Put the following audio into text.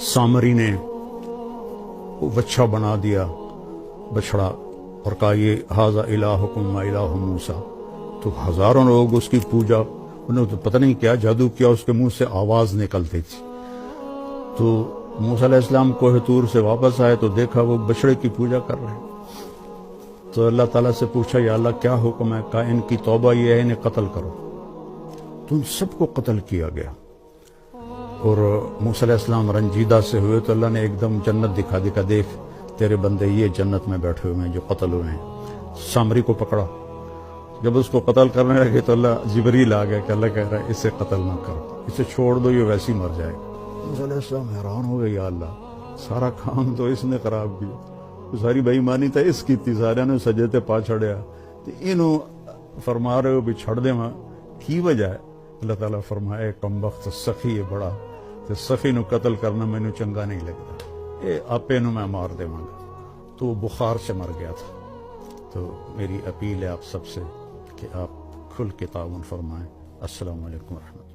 سامری نے وہ بچہ بنا دیا بچڑا اور کہا یہ ھذا الہکم و الہ موسیٰ. تو ہزاروں لوگ اس کی پوجا، انہوں تو پتہ نہیں کیا جادو کیا، اس کے منہ سے آواز نکلتی تھی. تو موسیٰ علیہ السلام کوہ طور سے واپس آئے تو دیکھا وہ بچڑے کی پوجا کر رہے ہیں. تو اللہ تعالیٰ سے پوچھا یا اللہ کیا حکم ہے؟ کہا ان کی توبہ یہ ہے انہیں قتل کرو. تو ان سب کو قتل کیا گیا. اور موسیٰ علیہ السلام رنجیدہ سے ہوئے تو اللہ نے ایک دم جنت دکھا دی، دیکھ تیرے بندے یہ جنت میں بیٹھے ہوئے ہیں جو قتل ہوئے ہیں. سامری کو پکڑا، جب اس کو قتل کرنے لگے تو اللہ جبریل آ گیا کہ اللہ کہہ رہا ہے اسے قتل نہ کرو، اسے چھوڑ دو، یہ ویسے ہی مر جائے گا. موسیٰ علیہ السلام حیران ہو گئے، یا اللہ سارا کام تو اس نے خراب کیا، ساری بے ایمانی تو اس کی تھی، سارے نے سجے تے پا چھڑیا، تو انہوں فرما رہے ہو بھی چھڑ دے ماں کی وجہ ہے؟ اللہ تعالیٰ فرمائے کم وقت سخی ہے بڑا، تو سخی نو قتل کرنا مینو چنگا نہیں لگتا، اے آپے نو میں مار دے مانگا. تو وہ بخار سے مر گیا تھا. تو میری اپیل ہے آپ سب سے کہ آپ کھل کے تعاون فرمائیں. السلام علیکم ورحمۃ اللہ.